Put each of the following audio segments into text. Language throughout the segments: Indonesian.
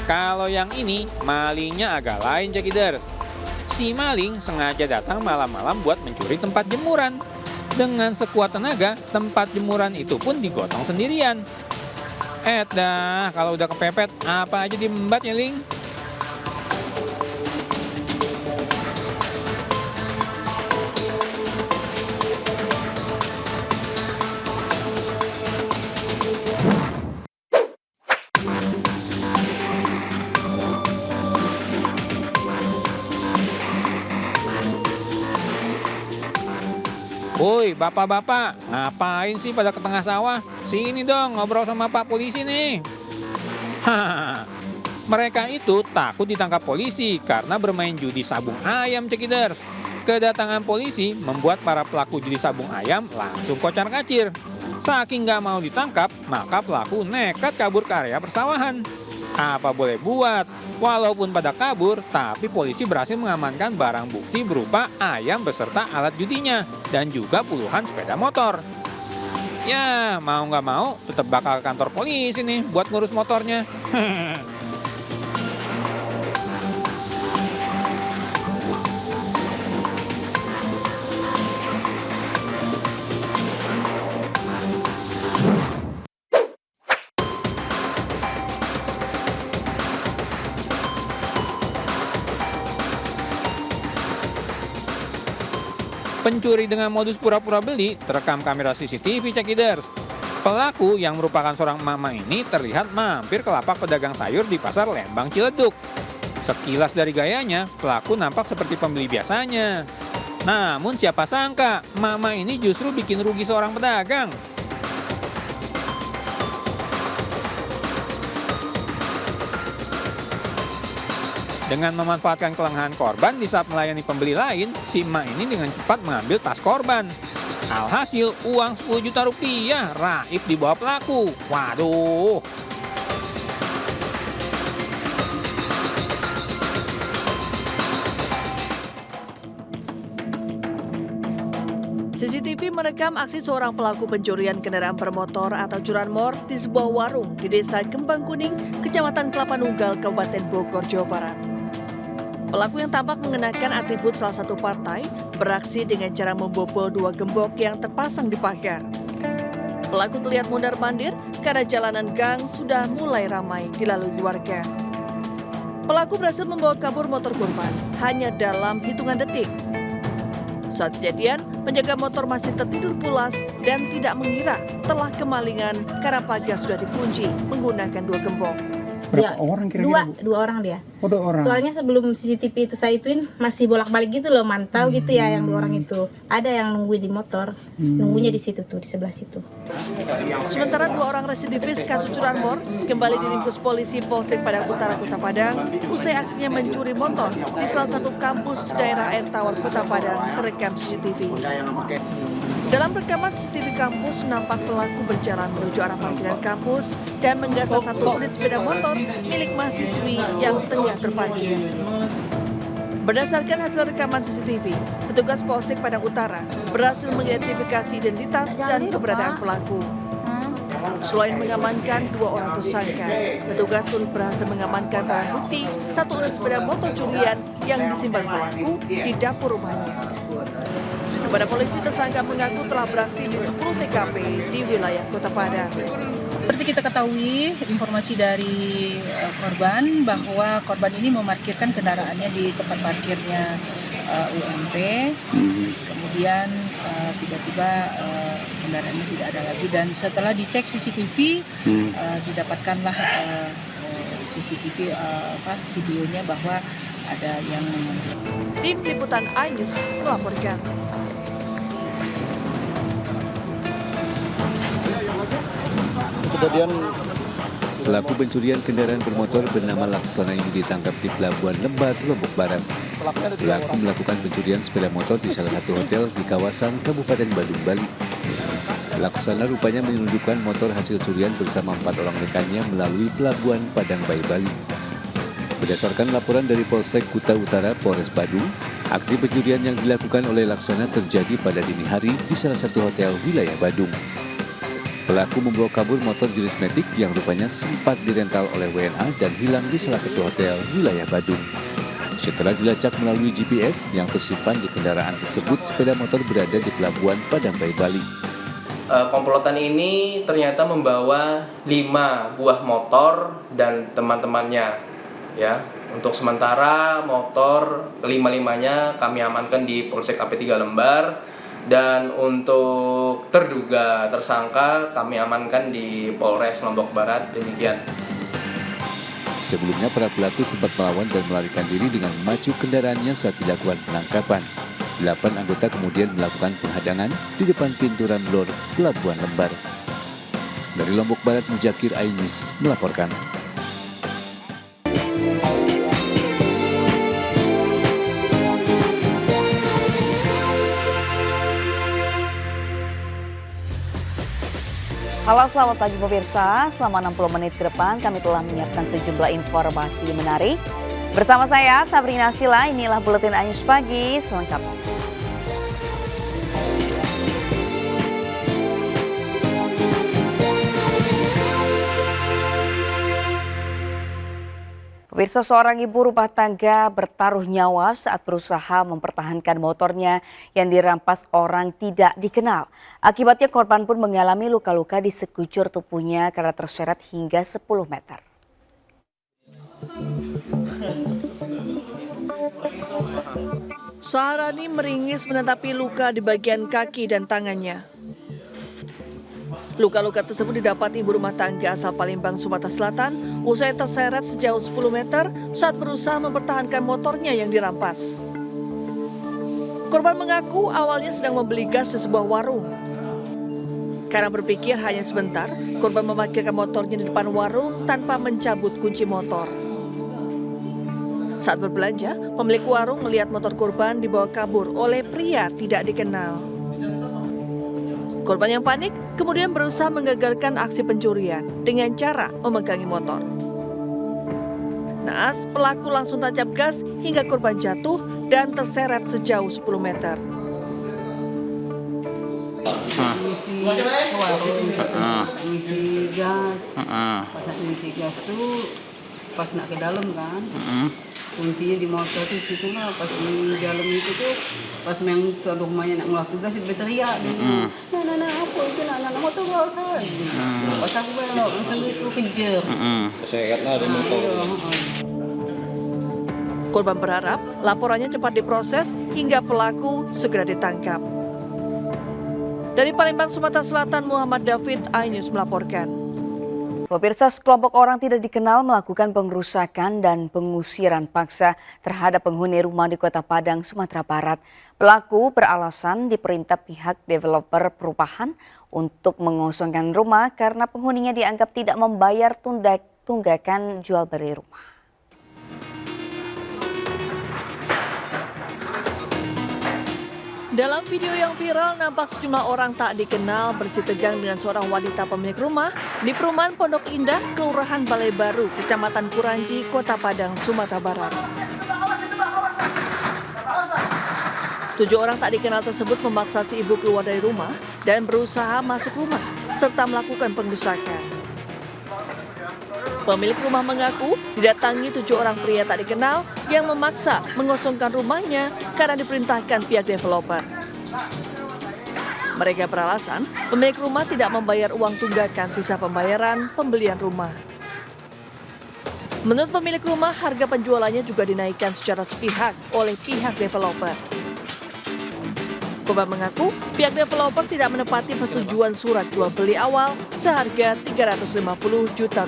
Kalau yang ini, malingnya agak lain, Cekiders. Si maling sengaja datang malam-malam buat mencuri tempat jemuran. Dengan sekuat tenaga, tempat jemuran itu pun digotong sendirian. Dah, kalau udah kepepet, apa aja diembat ya, Ling? Woi, bapak-bapak, ngapain sih pada ke tengah sawah? Sini dong, ngobrol sama Pak Polisi nih. Hahaha, mereka itu takut ditangkap polisi karena bermain judi sabung ayam, Cekiders. Kedatangan polisi membuat para pelaku judi sabung ayam langsung kocar-kacir. Saking nggak mau ditangkap, maka pelaku nekat kabur ke area persawahan. Apa boleh buat, walaupun pada kabur, tapi polisi berhasil mengamankan barang bukti berupa ayam beserta alat judinya dan juga puluhan sepeda motor. Ya, mau nggak mau, tetap bakal ke kantor polisi nih buat ngurus motornya. Pencuri dengan modus pura-pura beli terekam kamera CCTV, Cekiders. Pelaku yang merupakan seorang mama ini terlihat mampir ke lapak pedagang sayur di pasar Lembang Ciledug. Sekilas dari gayanya, pelaku nampak seperti pembeli biasanya. Namun siapa sangka, mama ini justru bikin rugi seorang pedagang. Dengan memanfaatkan kelengahan korban di saat melayani pembeli lain, si emak ini dengan cepat mengambil tas korban. Alhasil uang 10 juta rupiah raib dibawa pelaku. Waduh. CCTV merekam aksi seorang pelaku pencurian kendaraan bermotor atau curanmor di sebuah warung di Desa Kembang Kuning, Kecamatan Kelapa Nunggal, Kabupaten Bogor, Jawa Barat. Pelaku yang tampak mengenakan atribut salah satu partai beraksi dengan cara membobol dua gembok yang terpasang di pagar. Pelaku terlihat mondar-mandir karena jalanan gang sudah mulai ramai dilalui warga. Pelaku berhasil membawa kabur motor korban hanya dalam hitungan detik. Saat kejadian, penjaga motor masih tertidur pulas dan tidak mengira telah kemalingan karena pagar sudah dikunci menggunakan dua gembok. Berapa orang kira-kira? Dua orang dia. Oh, 2 orang. Soalnya sebelum CCTV itu saya ituin masih bolak-balik gitu loh, mantau gitu ya yang 2 orang itu. Ada yang nungguin di motor, nunggunya di situ tuh, di sebelah situ. Sementara 2 orang residivis kasus curanmor kembali diringkus polisi Polsek Padang Utara, Kota Padang, usai aksinya mencuri motor di salah satu kampus daerah Air Tawar, Kota Padang terekam CCTV. Dalam rekaman CCTV kampus, nampak pelaku berjalan menuju arah parkiran kampus dan menggasak satu unit sepeda motor milik mahasiswi yang tengah terparkir. Berdasarkan hasil rekaman CCTV, petugas Polsek Padang Utara berhasil mengidentifikasi identitas dan keberadaan pelaku. Selain mengamankan 2 orang tersangka, petugas turut berhasil mengamankan barang bukti 1 unit sepeda motor curian yang disimpan pelaku di dapur rumahnya. Kepada polisi, tersangka mengaku telah beraksi di 10 TKP di wilayah Kota Padang. Seperti kita ketahui, informasi dari korban bahwa korban ini memarkirkan kendaraannya di tempat parkirnya UMP. Kemudian tiba-tiba kendaraannya tidak ada lagi dan setelah dicek CCTV didapatkanlah CCTV videonya bahwa ada yang Tim Liputan iNews melaporkan. Pelaku pencurian kendaraan bermotor bernama Laksana ini ditangkap di Pelabuhan Lembar, Lombok Barat. Pelaku melakukan pencurian sepeda motor di salah satu hotel di kawasan Kabupaten Badung, Bali. Laksana rupanya menyelundupkan motor hasil curian bersama 4 orang rekannya melalui Pelabuhan Padangbai, Bali. Berdasarkan laporan dari Polsek Kuta Utara, Polres Badung, aksi pencurian yang dilakukan oleh Laksana terjadi pada dini hari di salah satu hotel wilayah Badung. Pelaku membawa kabur motor jenis Matic yang rupanya sempat dirental oleh WNA dan hilang di salah satu hotel wilayah Badung. Setelah dilacak melalui GPS yang tersimpan di kendaraan tersebut, sepeda motor berada di Pelabuhan Padangbai, Bali. Komplotan ini ternyata membawa 5 buah motor dan teman-temannya. Ya, untuk sementara motor kelima-limanya kami amankan di Polsek AP3 Lembar, dan untuk terduga tersangka kami amankan di Polres Lombok Barat. Demikian. Sebelumnya para pelaku sempat melawan dan melarikan diri dengan memacu kendaraannya saat dilakukan penangkapan. 8 anggota kemudian melakukan penghadangan di depan pintu Ramlor Pelabuhan Lembar. Dari Lombok Barat, Mujakir Ainis melaporkan. Halo, selamat pagi pemirsa. Selama 60 menit ke depan kami telah menyiapkan sejumlah informasi menarik. Bersama saya Sabrina Sheila, inilah Buletin Ainis Pagi selengkapnya. Pemirsa, seorang ibu rumah tangga bertaruh nyawa saat berusaha mempertahankan motornya yang dirampas orang tidak dikenal. Akibatnya korban pun mengalami luka-luka di sekujur tubuhnya karena terseret hingga 10 meter. Saharani meringis menatapi luka di bagian kaki dan tangannya. Luka-luka tersebut didapat ibu rumah tangga asal Palembang, Sumatera Selatan usai terseret sejauh 10 meter saat berusaha mempertahankan motornya yang dirampas. Korban mengaku awalnya sedang membeli gas di sebuah warung. Karena berpikir hanya sebentar, korban memarkirkan motornya di depan warung tanpa mencabut kunci motor. Saat berbelanja, pemilik warung melihat motor korban dibawa kabur oleh pria tidak dikenal. Korban yang panik kemudian berusaha menggagalkan aksi pencurian dengan cara memegangi motor. Naas, pelaku langsung tancap gas hingga korban jatuh dan terseret sejauh 10 meter. Ngisi gas, pas ngisi gas tuh pas nak ke dalam kan, kuncinya di motor tuh situ lah, pas di dalam itu tuh pas main ke rumahnya nak ngelakuin gas itu berteriak dia, nah apa itu nak motor bawa saya, pas aku belok langsung itu kejar, Sehatlah ada motor. Korban berharap laporannya cepat diproses hingga pelaku segera ditangkap. Dari Palembang, Sumatera Selatan, Muhammad David, iNews melaporkan. Pemirsa, sekelompok orang tidak dikenal melakukan pengrusakan dan pengusiran paksa terhadap penghuni rumah di Kota Padang, Sumatera Barat. Pelaku beralasan diperintah pihak developer perumahan untuk mengosongkan rumah karena penghuninya dianggap tidak membayar tunggakan jual beli rumah. Dalam video yang viral, nampak sejumlah orang tak dikenal bersitegang dengan seorang wanita pemilik rumah di perumahan Pondok Indah, Kelurahan Balai Baru, Kecamatan Kuranji, Kota Padang, Sumatera Barat. 7 orang tak dikenal tersebut memaksa si ibu keluar dari rumah dan berusaha masuk rumah, serta melakukan pengrusakan. Pemilik rumah mengaku didatangi 7 orang pria tak dikenal yang memaksa mengosongkan rumahnya karena diperintahkan pihak developer. Mereka beralasan pemilik rumah tidak membayar uang tunggakan sisa pembayaran pembelian rumah. Menurut pemilik rumah, harga penjualannya juga dinaikkan secara sepihak oleh pihak developer. Korban mengaku pihak developer tidak menepati persetujuan surat jual beli awal seharga Rp350 juta.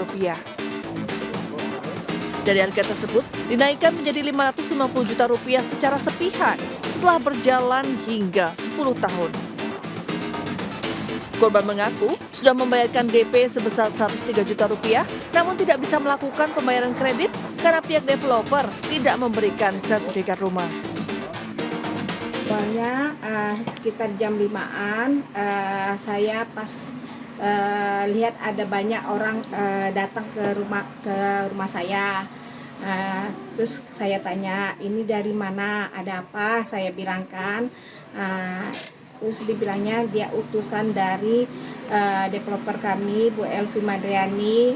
Dari harga tersebut dinaikkan menjadi Rp550 juta secara sepihak setelah berjalan hingga 10 tahun. Korban mengaku sudah membayarkan DP sebesar Rp103 juta, namun tidak bisa melakukan pembayaran kredit karena pihak developer tidak memberikan sertifikat rumah. Awalnya sekitar jam 5-an saya pas lihat ada banyak orang datang ke rumah saya. Terus saya tanya, ini dari mana, ada apa? Saya bilangkan. Terus dibilangnya dia utusan dari developer kami, Bu Elvi Madriani,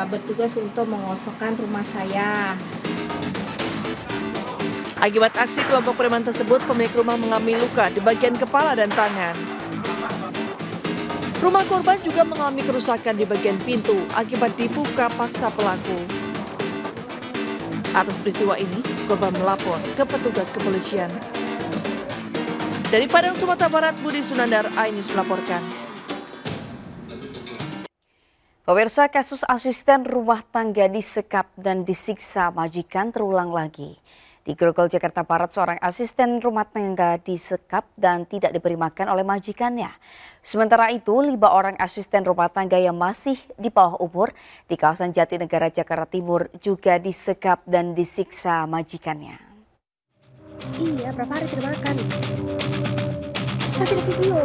bertugas untuk mengosongkan rumah saya. Akibat aksi kelompok preman tersebut, pemilik rumah mengalami luka di bagian kepala dan tangan. Rumah korban juga mengalami kerusakan di bagian pintu akibat dibuka paksa pelaku. Atas peristiwa ini, korban melapor ke petugas kepolisian. Dari Padang, Sumatera Barat, Budi Sunandar, iNews melaporkan. Pemirsa, kasus asisten rumah tangga disekap dan disiksa majikan terulang lagi. Di Grogol, Jakarta Barat, seorang asisten rumah tangga disekap dan tidak diberi makan oleh majikannya. Sementara itu, 5 orang asisten rumah tangga yang masih di bawah umur di kawasan Jatinegara, Jakarta Timur juga disekap dan disiksa majikannya. Iya, berapa hari tidak makan? Kasih video.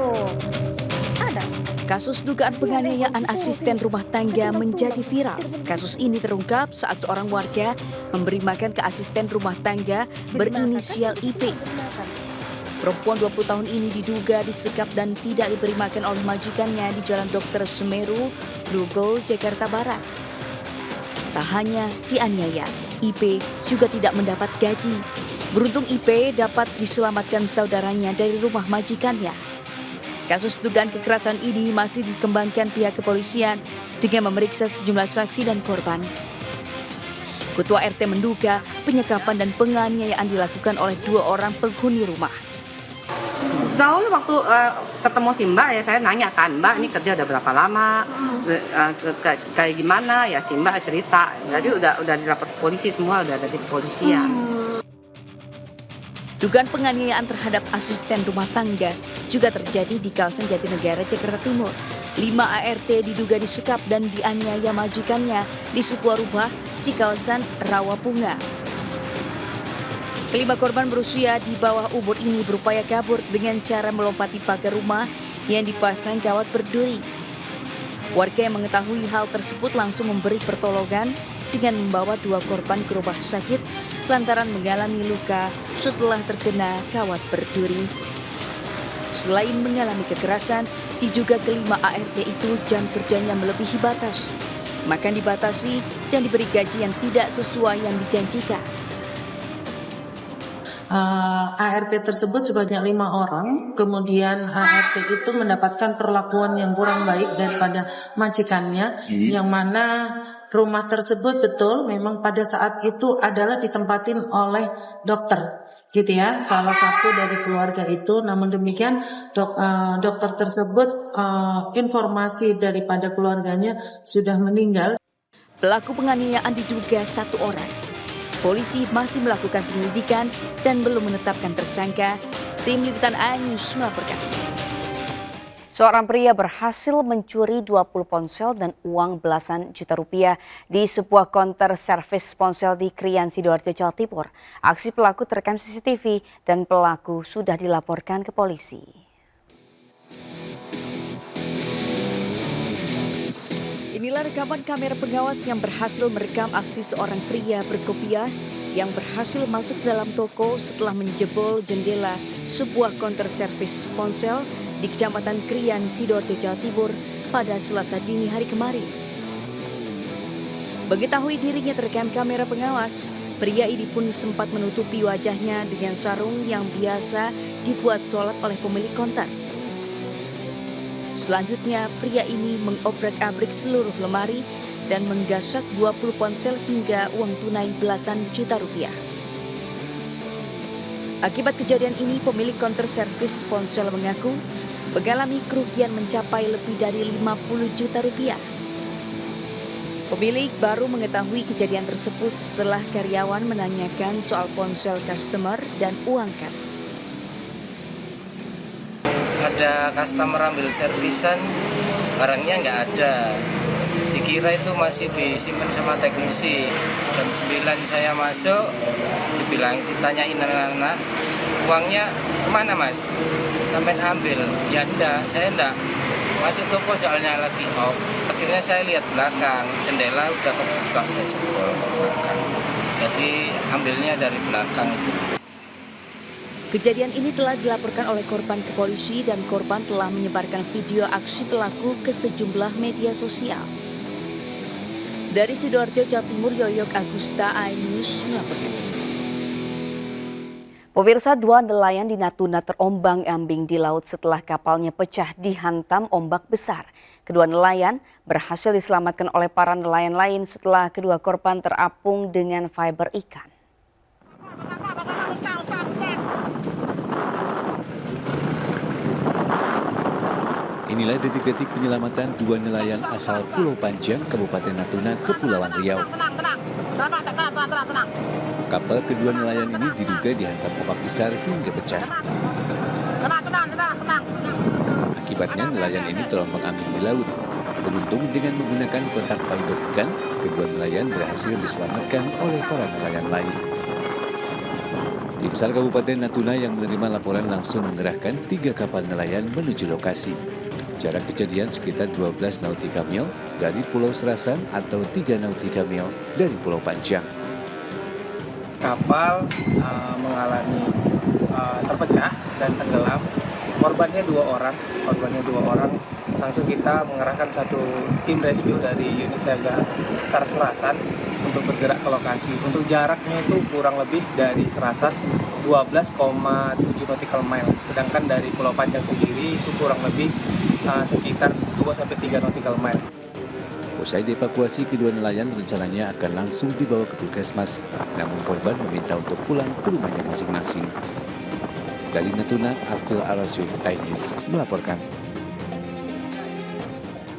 Ada. Kasus dugaan penganiayaan asisten rumah tangga menjadi viral. Kasus ini terungkap saat seorang warga memberi makan ke asisten rumah tangga berinisial IP. Perempuan 20 tahun ini diduga disekap dan tidak diberi makan oleh majikannya di Jalan Dr. Semeru, Grogol, Jakarta Barat. Tak hanya dianiaya, IP juga tidak mendapat gaji. Beruntung IP dapat diselamatkan saudaranya dari rumah majikannya. Kasus dugaan kekerasan ini masih dikembangkan pihak kepolisian dengan memeriksa sejumlah saksi dan korban. Ketua RT menduga penyekapan dan penganiayaan dilakukan oleh 2 orang penghuni rumah. Tahu waktu ketemu si Mbak ya, saya nanya kan, Mbak ini kerja udah berapa lama, kayak gimana ya, si Mbak cerita. Jadi udah dilapor polisi semua, udah ada di kepolisian. Dugaan penganiayaan terhadap asisten rumah tangga juga terjadi di kawasan Jatinegara, Jakarta Timur. 5 ART diduga disekap dan dianiaya majikannya di sebuah rumah di kawasan Rawapunga. Kelima korban berusia di bawah umur ini berupaya kabur dengan cara melompati pagar rumah yang dipasang kawat berduri. Warga yang mengetahui hal tersebut langsung memberi pertolongan dengan membawa 2 korban ke rumah sakit lantaran mengalami luka setelah terkena kawat berduri. Selain mengalami kekerasan, diduga kelima ART itu jam kerjanya melebihi batas. Makan dibatasi dan diberi gaji yang tidak sesuai yang dijanjikan. ART tersebut sebanyak 5 orang, kemudian ART itu mendapatkan perlakuan yang kurang baik daripada majikannya, yang mana rumah tersebut betul memang pada saat itu adalah ditempatin oleh dokter, gitu ya, salah satu dari keluarga itu. Namun demikian dokter tersebut informasi daripada keluarganya sudah meninggal. Pelaku penganiayaan diduga 1 orang. Polisi masih melakukan penyelidikan dan belum menetapkan tersangka. Tim Liputan iNews melaporkan. Seorang pria berhasil mencuri 20 ponsel dan uang belasan juta rupiah di sebuah konter servis ponsel di Krian, Sidoarjo, Jawa Timur. Aksi pelaku terekam CCTV dan pelaku sudah dilaporkan ke polisi. Inilah rekaman kamera pengawas yang berhasil merekam aksi seorang pria berkopiah yang berhasil masuk dalam toko setelah menjebol jendela sebuah konter servis ponsel di Kecamatan Krian, Sidoarjo, Jawa Timur pada Selasa dini hari kemarin. Mengetahui dirinya terekam kamera pengawas, pria ini pun sempat menutupi wajahnya dengan sarung yang biasa dibuat sholat oleh pemilik konter. Selanjutnya, pria ini mengobrak-abrik seluruh lemari dan menggasak 20 ponsel hingga uang tunai belasan juta rupiah. Akibat kejadian ini, pemilik konter servis ponsel mengaku mengalami kerugian mencapai lebih dari 50 juta rupiah. Pemilik baru mengetahui kejadian tersebut setelah karyawan menanyakan soal ponsel customer dan uang kas. Ada customer ambil servisan, barangnya nggak ada. Dikira itu masih disimpan sama teknisi. Jam 9 saya masuk, ditanyain anak-anak, uangnya kemana mas? Sampai ambil, ya enggak, saya enggak. Masuk toko soalnya lagi off. Akhirnya saya lihat belakang, jendela udah kebuka, udah jebol ke belakang. Jadi ambilnya dari belakang. Kejadian ini telah dilaporkan oleh korban ke polisi dan korban telah menyebarkan video aksi pelaku ke sejumlah media sosial. Dari Sidoarjo, Jawa Timur, Yoyok Agusta, iNews melaporkan. Pemirsa, 2 nelayan di Natuna terombang-ambing di laut setelah kapalnya pecah dihantam ombak besar. Kedua nelayan berhasil diselamatkan oleh para nelayan lain setelah kedua korban terapung dengan fiber ikan. Inilah detik-detik penyelamatan 2 nelayan asal Pulau Panjang, Kabupaten Natuna, Kepulauan Riau. Kapal kedua nelayan ini diduga dihantam ombak besar hingga pecah. Akibatnya nelayan ini terombang-ambing di laut. Beruntung dengan menggunakan kotak fiber ikan, kedua nelayan berhasil diselamatkan oleh para nelayan lain. Tim SAR Kabupaten Natuna yang menerima laporan langsung mengerahkan 3 kapal nelayan menuju lokasi. Jarak kejadian sekitar 12 nautika mil dari Pulau Serasan atau 3 nautika mil dari Pulau Panjang. Kapal mengalami terpecah dan tenggelam. Korbannya 2 orang. Langsung kita mengerahkan 1 tim rescue dari unit siaga SAR Serasan untuk bergerak ke lokasi. Untuk jaraknya itu kurang lebih dari Serasan 12,7 nautical mile. Sedangkan dari Pulau Panjang sendiri itu kurang lebih sekitar 2-3 nautical mile. Usai dievakuasi, kedua nelayan rencananya akan langsung dibawa ke puskesmas. Namun korban meminta untuk pulang ke rumahnya masing-masing. Dari Natuna, Abdul Arasyid, iNews melaporkan.